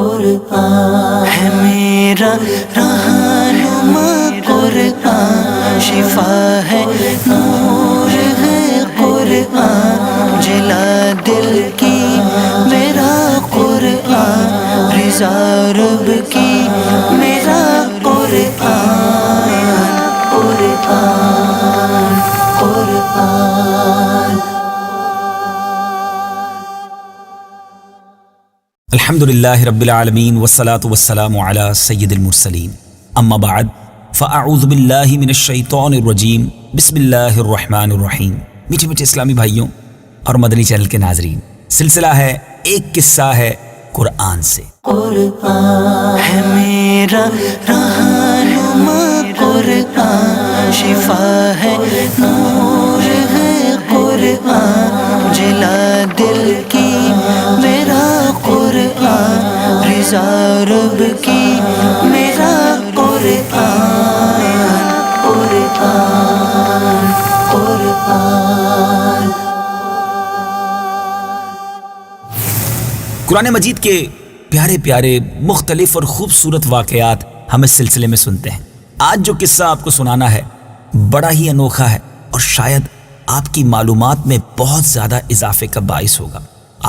قرآن ہے میرا رہنما قرآن، شفا ہے نور ہے قرآن، جلا دل کی میرا قرآن، رضا رب کی میرا قرآن، قرآن قرآن۔ الحمدللہ رب العالمین والصلاة والسلام علی سید المرسلین، اما بعد فاعوذ باللہ من الشیطان الرجیم، بسم اللہ الرحمن الرحیم۔ میٹھے میٹھے اسلامی بھائیوں اور مدنی چینل کے ناظرین، سلسلہ ہے ایک قصہ ہے قرآن سے۔ قرآن ہے میرا رہنما قرآن، شفا ہے نور ہے قرآن، جلا دل کی میرا قرآن، رضا رب کی میرا قرآن، قرآن قرآن۔ قرآن مجید کے پیارے پیارے مختلف اور خوبصورت واقعات ہم اس سلسلے میں سنتے ہیں۔ آج جو قصہ آپ کو سنانا ہے بڑا ہی انوکھا ہے اور شاید آپ کی معلومات میں بہت زیادہ اضافے کا باعث ہوگا۔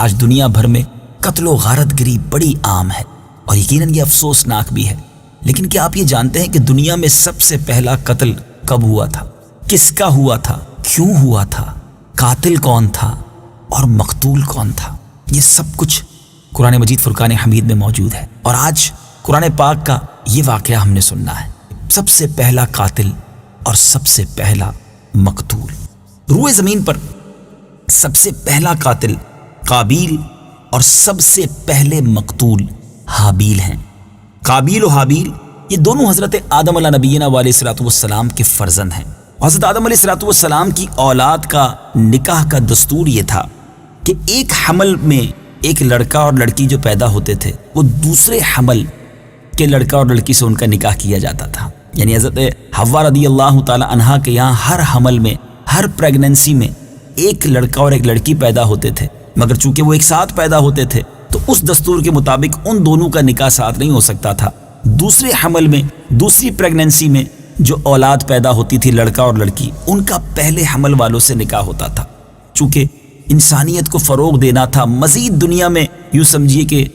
آج دنیا بھر میں قتل و غارت گری بڑی عام ہے اور یقیناً یہ افسوسناک بھی ہے، لیکن کیا آپ یہ جانتے ہیں کہ دنیا میں سب سے پہلا قتل کب ہوا تھا، کس کا ہوا تھا، کیوں ہوا تھا، قاتل کون تھا اور مقتول کون تھا؟ یہ سب کچھ قرآن مجید فرقان حمید میں موجود ہے، اور آج قرآن پاک کا یہ واقعہ ہم نے سننا ہے۔ سب سے پہلا قاتل اور سب سے پہلا مقتول۔ روئے زمین پر سب سے پہلا قاتل قابیل اور سب سے پہلے مقتول حابیل ہیں۔ قابیل و حابیل یہ دونوں حضرت آدم علیہ نبینا علیہ الصلوۃ والسلام کے فرزند ہیں۔ حضرت آدم علیہ الصلوۃ والسلام کی اولاد کا نکاح کا دستور یہ تھا کہ ایک حمل میں ایک لڑکا اور لڑکی جو پیدا ہوتے تھے وہ دوسرے حمل کے لڑکا اور لڑکی سے ان کا نکاح کیا جاتا تھا۔ یعنی حضرت حوا رضی اللہ تعالی عنہا کے یہاں ہر حمل میں، ہر پریگننسی میں ایک لڑکا اور ایک لڑکی پیدا ہوتے تھے، مگر چونکہ وہ ایک ساتھ پیدا ہوتے تھے تو اس دستور کے مطابق ان دونوں کا نکاح ساتھ نہیں ہو سکتا تھا۔ دوسرے حمل میں، دوسری پریگننسی میں جو اولاد پیدا ہوتی تھی لڑکا اور لڑکی، ان کا پہلے حمل والوں سے نکاح ہوتا تھا۔ چونکہ انسانیت کو فروغ دینا تھا، مزید دنیا میں یوں سمجھیے کہ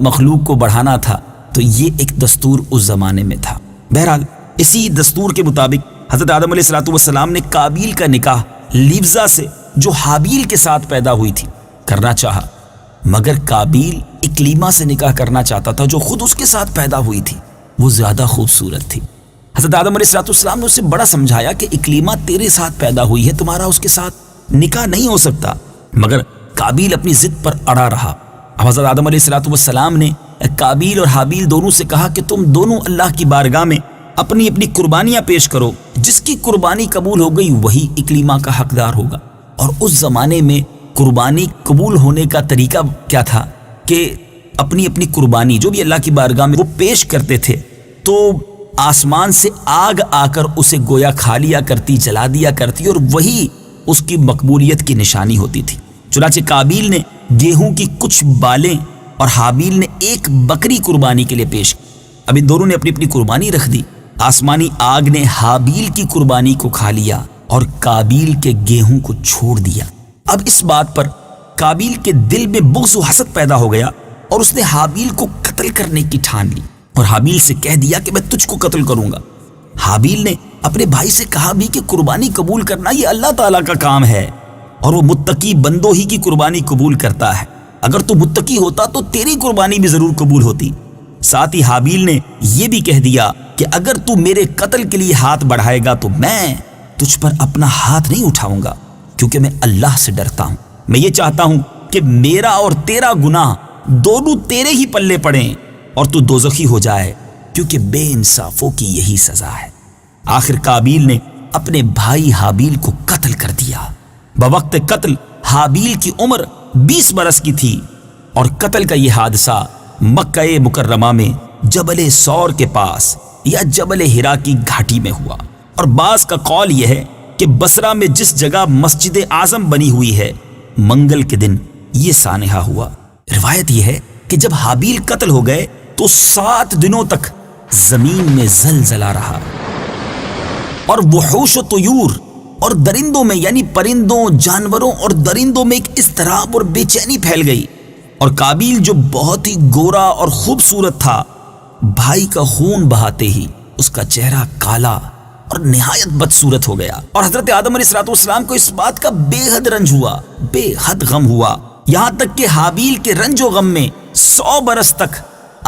مخلوق کو بڑھانا تھا، تو یہ ایک دستور اس زمانے میں تھا۔ بہرحال اسی دستور کے مطابق حضرت آدم علیہ الصلوۃ والسلام نے قابیل کا نکاح لیوزا سے جو حابیل کے ساتھ پیدا ہوئی تھی کرنا چاہا، مگر قابیل اکلیما سے نکاح کرنا چاہتا تھا جو خود اس کے ساتھ پیدا ہوئی تھی، وہ زیادہ خوبصورت تھی۔ حضرت آدم علیہ الصلوۃ والسلام نے اسے بڑا سمجھایا کہ اکلیما تیرے ساتھ پیدا ہوئی ہے، تمہارا اس کے ساتھ نکاح نہیں ہو سکتا، مگر قابیل اپنی ضد پر اڑا رہا۔ حضرت آدم علیہ الصلوۃ والسلام نے قابیل اور حابیل دونوں سے کہا کہ تم دونوں اللہ کی بارگاہ میں اپنی اپنی قربانیاں پیش کرو، جس کی قربانی قبول ہو گئی وہی اکلیما کا حقدار ہوگا۔ اور اس زمانے میں قربانی قبول ہونے کا طریقہ کیا تھا کہ اپنی اپنی قربانی جو بھی اللہ کی بارگاہ میں وہ پیش کرتے تھے تو آسمان سے آگ آ کر اسے گویا کھا لیا کرتی، جلا دیا کرتی، اور وہی اس کی مقبولیت کی نشانی ہوتی تھی۔ چنانچہ قابیل نے گیہوں کی کچھ بالیں اور حابیل نے ایک بکری قربانی کے لیے پیش کی۔ اب ان دونوں نے اپنی اپنی قربانی رکھ دی۔ آسمانی آگ نے حابیل کی قربانی کو کھا لیا اور قابیل کے گیہوں کو چھوڑ دیا۔ اب اس بات پر قابیل کے دل میں بغض و حسد پیدا ہو گیا اور اس نے حابیل کو قتل کرنے کی ٹھان لی اور حابیل سے کہہ دیا کہ میں تجھ کو قتل کروں گا۔ حابیل نے اپنے بھائی سے کہا بھی کہ قربانی قبول کرنا یہ اللہ تعالیٰ کا کام ہے اور وہ متقی بندوں ہی کی قربانی قبول کرتا ہے، اگر تو متقی ہوتا تو تیری قربانی بھی ضرور قبول ہوتی۔ ساتھ ہی حابیل نے یہ بھی کہہ دیا کہ اگر تو میرے قتل کے لیے ہاتھ بڑھائے گا تو میں تجھ پر اپنا ہاتھ نہیں اٹھاؤں گا، کیونکہ میں اللہ سے ڈرتا ہوں۔ میں یہ چاہتا ہوں کہ میرا اور تیرا گناہ دونوں تیرے ہی پلے پڑیں اور تو دوزخی ہو جائے، کیونکہ بے انصافوں کی یہی سزا ہے۔ آخر قابیل نے اپنے بھائی حابیل کو قتل کر دیا۔ بوقت قتل حابیل کی عمر 20 برس کی تھی اور قتل کا یہ حادثہ مکہ مکرمہ میں جبل سور کے پاس یا جبل ہرا کی گھاٹی میں ہوا، اور بعض کا قول یہ ہے کہ بصرہ میں جس جگہ مسجد اعظم بنی ہوئی ہے منگل کے دن یہ سانحہ ہوا۔ روایت یہ ہے کہ جب حابیل قتل ہو گئے تو 7 دنوں تک زمین میں زلزلہ رہا، اور وحوش و طیور اور درندوں میں یعنی پرندوں، جانوروں اور درندوں میں ایک اضطراب اور بے چینی پھیل گئی، اور قابیل جو بہت ہی گورا اور خوبصورت تھا، بھائی کا خون بہاتے ہی اس کا چہرہ کالا اور نہایت بدصورت ہو گیا، اور حضرت آدم علیہ السلام کو اس بات کا بے حد رنج ہوا، بے حد غم ہوا، یہاں تک کہ حابیل کے رنج و غم میں 100 برس تک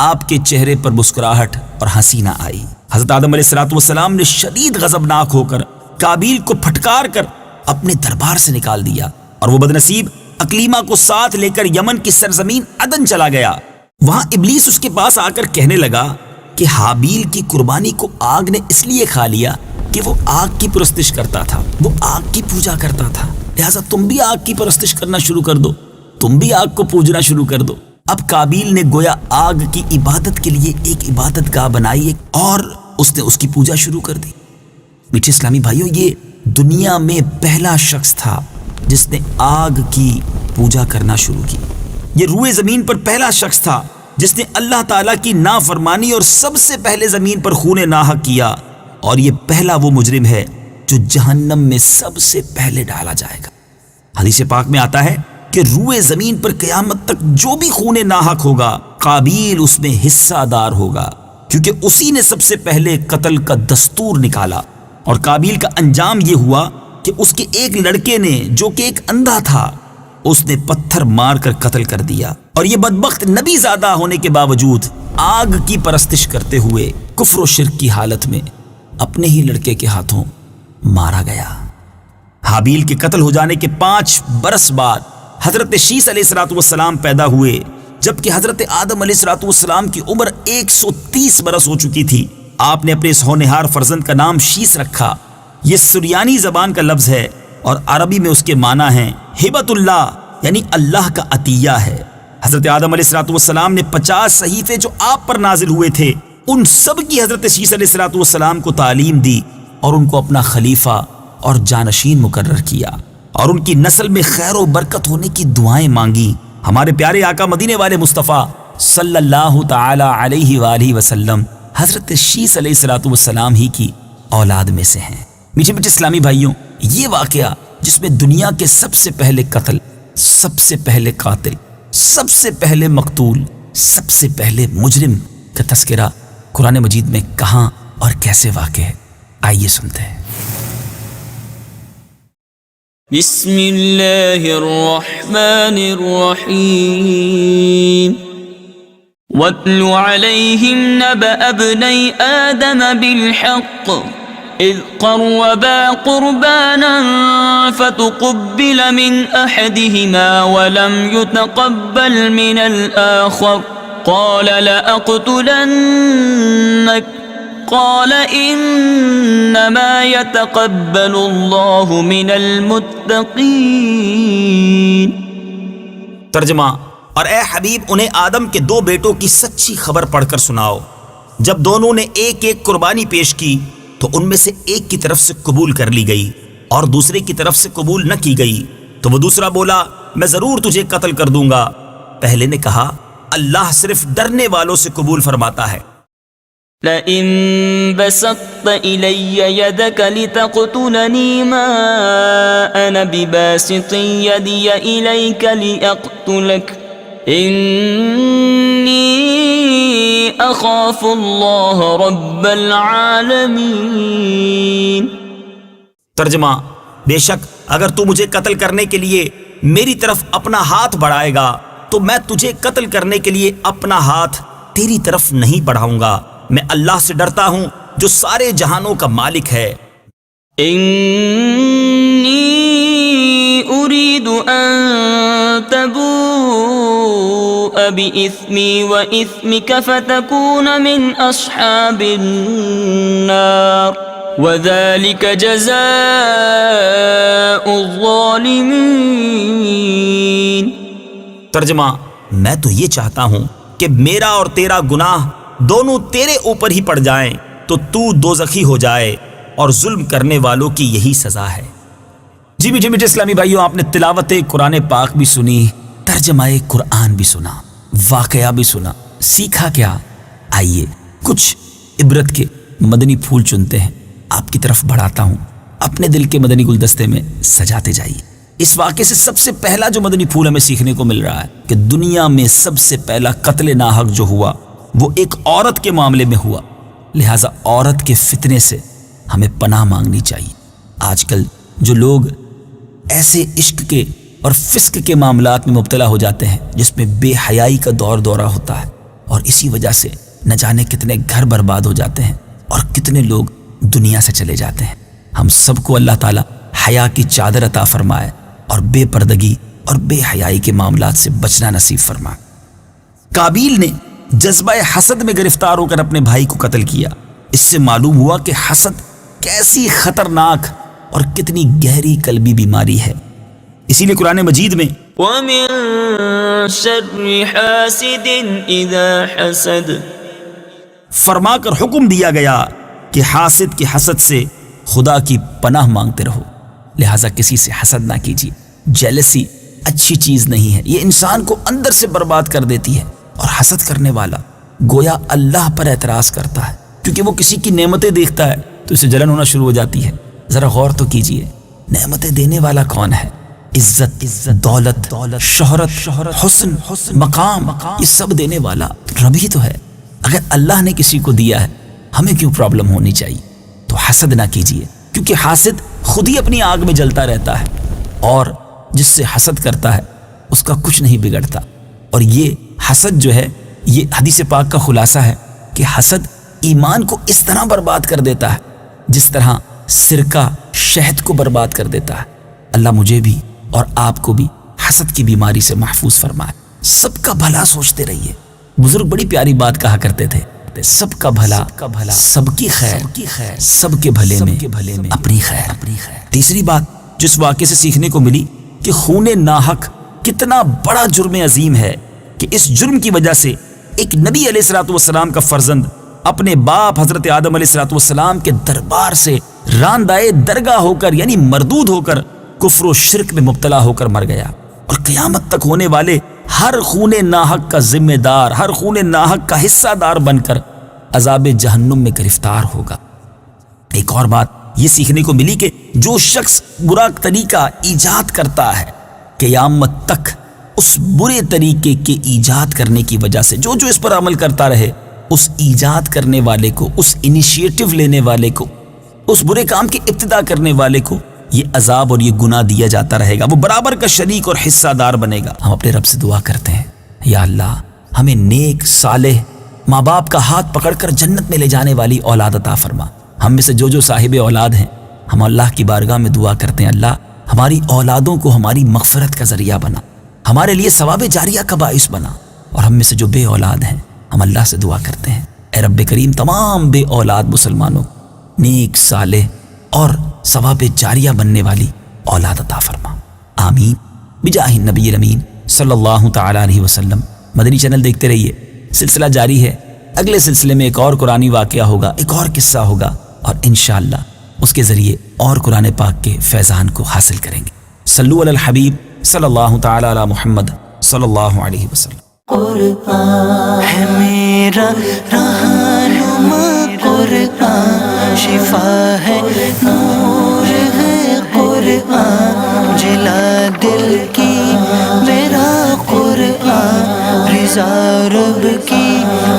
آپ کے چہرے پر مسکراہٹ اور ہنسی نہ آئی۔ حضرت آدم علیہ السلام نے شدید غضبناک ہو کر قابیل کو پھٹکار کر اپنے دربار سے نکال دیا، اور وہ بدنصیب اقلیمہ کو ساتھ لے کر یمن کی سرزمین عدن چلا گیا۔ وہاں ابلیس اس کے پاس آ کر کہنے لگا کہ حابیل کی قربانی کو آگ نے اس لیے کھا لیا کہ وہ آگ کی پرستش کرتا تھا، وہ آگ کی پوجا کرتا تھا، لہٰذا تم بھی آگ کی پرستش کرنا شروع کر دو، تم بھی آگ کو پوجنا شروع کر دو۔ اب قابیل نے گویا آگ کی عبادت کے لیے ایک عبادت گاہ بنائی اور اس نے اس کی پوجا شروع کر دی۔ میٹھے اسلامی بھائیوں، یہ دنیا میں پہلا شخص تھا جس نے آگ کی پوجا کرنا شروع کی۔ یہ روئے زمین پر پہلا شخص تھا جس نے اللہ تعالیٰ کی نافرمانی اور سب سے پہلے زمین پر خون ناحق کیا، اور یہ پہلا وہ مجرم ہے جو جہنم میں سب سے پہلے ڈالا جائے گا۔ حدیث پاک میں آتا ہے کہ روئے زمین پر قیامت تک جو بھی خون ناحق ہوگا، قابیل اس میں حصہ دار ہوگا، کیونکہ اسی نے سب سے پہلے قتل کا دستور نکالا۔ اور قابیل کا انجام یہ ہوا کہ اس کے ایک لڑکے نے جو کہ ایک اندھا تھا، اس نے پتھر مار کر قتل کر دیا، اور یہ بدبخت نبی زادہ ہونے کے باوجود آگ کی پرستش کرتے ہوئے کفر و شرک کی حالت میں اپنے ہی لڑکے کے ہاتھوں مارا گیا۔ حابیل کے قتل ہو جانے کے 5 برس بعد حضرت شیس علیہ السلام پیدا ہوئے، جبکہ حضرت آدم علیہ السلام کی عمر 130 برس ہو چکی تھی۔ آپ نے اپنے اس ہونہار فرزند کا نام شیس رکھا۔ یہ سریانی زبان کا لفظ ہے اور عربی میں اس کے معنی ہیں ہبۃ اللہ، یعنی اللہ کا عطیہ ہے۔ حضرت آدم علیہ السلام نے 50 صحیفے جو آپ پر نازل ہوئے تھے، ان سب کی حضرت شیس علیہ السلام کو تعلیم دی اور ان کو اپنا خلیفہ اور جانشین مقرر کیا، اور ان کی نسل میں خیر و برکت ہونے کی دعائیں مانگی۔ ہمارے پیارے آقا مدینے والے مصطفیٰ صلی اللہ تعالی علیہ وآلہ وسلم حضرت شیس علیہ السلام ہی کی اولاد میں سے ہیں۔ میٹھے میٹھے اسلامی بھائیوں، یہ واقعہ جس میں دنیا کے سب سے پہلے قتل، سب سے پہلے قاتل، سب سے پہلے مقتول، سب سے پہلے مجرم کا تذکرہ قرآن مجید میں کہاں اور کیسے واقع ہے، آئیے سنتے ہیں۔ بسم اللہ الرحمن الرحیم وَاتْلُ عَلَيْهِمْ نَبَأَ ابْنَيْ آدَمَ بِالْحَقِّ إِذْ قَرَّبَا قُرْبَانًا فَتُقُبِّلَ مِنْ أَحَدِهِمَا وَلَمْ يُتَقَبَّلْ مِنَ الْآخَرِ قَالَ لَأَقْتُلَنَّكَ قَالَ إِنَّمَا يَتَقَبَّلُ اللَّهُ مِنَ الْمُتَّقِينَ۔ ترجمہ: اور اے حبیب انہیں آدم کے 2 بیٹوں کی سچی خبر پڑھ کر سناؤ۔ جب دونوں نے ایک ایک قربانی پیش کی تو ان میں سے ایک کی طرف سے قبول کر لی گئی اور دوسرے کی طرف سے قبول نہ کی گئی، تو وہ دوسرا بولا میں ضرور تجھے قتل کر دوں گا۔ پہلے نے کہا اللہ صرف ڈرنے والوں سے قبول فرماتا ہے۔ لئن بسطت إلي يدك لتقتلني ما أنا بباسط يدي إليك لأقتلك إني أخاف الله رب العالمين۔ ترجمہ: بے شک اگر تو مجھے قتل کرنے کے لیے میری طرف اپنا ہاتھ بڑھائے گا تو میں تجھے قتل کرنے کے لیے اپنا ہاتھ تیری طرف نہیں بڑھاؤں گا۔ میں اللہ سے ڈرتا ہوں جو سارے جہانوں کا مالک ہے۔ انی اريد ان تبوء بإثمي وإثمك فتكون من اصحاب النار وذلك جزاء الظالمين۔ ترجمہ: میں تو یہ چاہتا ہوں کہ میرا اور تیرا گناہ دونوں تیرے اوپر ہی پڑ جائیں تو تو دوزخی ہو جائے، اور ظلم کرنے والوں کی یہی سزا ہے۔ جی میٹھے میٹھے اسلامی بھائیوں، آپ نے تلاوت قرآن پاک بھی سنی، ترجمہ قرآن بھی سنا۔ واقعہ بھی سنا، سیکھا کیا؟ آئیے کچھ عبرت کے مدنی پھول چنتے ہیں، آپ کی طرف بڑھاتا ہوں، اپنے دل کے مدنی گلدستے میں سجاتے جائیے۔ اس واقعے سے سب سے پہلا جو مدنی پھول ہمیں سیکھنے کو مل رہا ہے کہ دنیا میں سب سے پہلا قتل ناحق جو ہوا وہ ایک عورت کے معاملے میں ہوا، لہٰذا عورت کے فتنے سے ہمیں پناہ مانگنی چاہیے۔ آج کل جو لوگ ایسے عشق کے اور فسق کے معاملات میں مبتلا ہو جاتے ہیں جس میں بے حیائی کا دور دورہ ہوتا ہے، اور اسی وجہ سے نہ جانے کتنے گھر برباد ہو جاتے ہیں اور کتنے لوگ دنیا سے چلے جاتے ہیں۔ ہم سب کو اللہ تعالیٰ حیا کی چادر عطا فرمائے اور بے پردگی اور بے حیائی کے معاملات سے بچنا نصیب فرمائے۔ قابیل نے جذبہ حسد میں گرفتار ہو کر اپنے بھائی کو قتل کیا۔ اس سے معلوم ہوا کہ حسد کیسی خطرناک اور کتنی گہری قلبی بیماری ہے۔ اسی لیے قرآن مجید میں وَمِن شَرِّ حَاسِدٍ إِذَا حَسَدَ فرما کر حکم دیا گیا کہ حاسد کے حسد سے خدا کی پناہ مانگتے رہو، لہٰذا کسی سے حسد نہ کیجیے۔ جیلسی اچھی چیز نہیں ہے، یہ انسان کو اندر سے برباد کر دیتی ہے، اور حسد کرنے والا گویا اللہ پر اعتراض کرتا ہے، کیونکہ وہ کسی کی نعمتیں دیکھتا ہے تو اسے جلن ہونا شروع ہو جاتی ہے۔ ذرا غور تو کیجیے، نعمتیں دینے والا کون ہے؟ عزت، دولت، شہرت، حسن، مقام، یہ سب دینے والا رب ہی تو ہے۔ اگر اللہ نے کسی کو دیا ہے ہمیں کیوں پرابلم ہونی چاہیے؟ تو حسد نہ کیجیے، کیونکہ حاسد خود ہی اپنی آگ میں جلتا رہتا ہے، اور جس سے حسد کرتا ہے اس کا کچھ نہیں بگڑتا۔ اور یہ حسد جو ہے، یہ حدیث پاک کا خلاصہ ہے کہ حسد ایمان کو اس طرح برباد کر دیتا ہے جس طرح سرکہ شہد کو برباد کر دیتا ہے۔ اللہ مجھے بھی اور آپ کو بھی حسد کی بیماری سے محفوظ فرمائے۔ سب کا بھلا سوچتے رہیے۔ بزرگ بڑی پیاری بات کہا کرتے تھے، سب کا بھلا، سب کی خیر، سب کے بھلے میں اپنی خیر۔ تیسری بات جس واقعے سے سیکھنے کو ملی کہ خون ناحق کتنا بڑا جرم عظیم ہے، کہ اس جرم کی وجہ سے ایک نبی علیہ الصلوۃ والسلام کا فرزند اپنے باپ حضرت آدم علیہ الصلوۃ والسلام کے دربار سے راندائے درگاہ ہو کر، یعنی مردود ہو کر، کفر و شرک میں مبتلا ہو کر مر گیا، اور قیامت تک ہونے والے ہر خون ناحق کا ذمہ دار، ہر خون ناحق کا حصہ دار بن کر عذاب جہنم میں گرفتار ہوگا۔ ایک اور بات یہ سیکھنے کو ملی کہ جو شخص برا طریقہ ایجاد کرتا ہے، قیامت تک اس برے طریقے کے ایجاد کرنے کی وجہ سے جو اس پر عمل کرتا رہے، اس ایجاد کرنے والے کو، اس انیشیٹو لینے والے کو، اس برے کام کی ابتدا کرنے والے کو یہ عذاب اور یہ گناہ دیا جاتا رہے گا، وہ برابر کا شریک اور حصہ دار بنے گا۔ ہم اپنے رب سے دعا کرتے ہیں، یا اللہ ہمیں نیک، صالح، ماں باپ کا ہاتھ پکڑ کر جنت میں لے جانے والی اولاد عطا فرما۔ ہم میں سے جو صاحب اولاد ہیں، ہم اللہ کی بارگاہ میں دعا کرتے ہیں، اللہ ہماری اولادوں کو ہماری مغفرت کا ذریعہ بنا، ہمارے لیے ثواب جاریہ کا باعث بنا۔ اور ہم میں سے جو بے اولاد ہیں، ہم اللہ سے دعا کرتے ہیں، اے رب کریم تمام بے اولاد مسلمانوں نیک، صالح اور ثواب جاریہ بننے والی اولاد عطا فرما، آمین بجاہ النبی الامین صلی اللہ تعالی علیہ وسلم۔ مدنی چینل دیکھتے رہیے، سلسلہ جاری ہے۔ اگلے سلسلے میں ایک اور قرآنی واقعہ ہوگا، ایک اور قصہ ہوگا، اور انشاءاللہ اس کے ذریعے اور قرآن پاک کے فیضان کو حاصل کریں گے۔ صلو علی الحبیب صلی اللہ تعالی علی محمد صلی اللہ علیہ وسلم۔ قرآن ہے میرا رہنما، قرآن شفا ہے، نور ہے قرآن، جلا دل کی میرا قرآن، رضا رب کی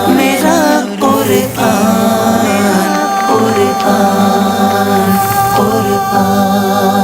میرا قرآن، قرآن، قرآن۔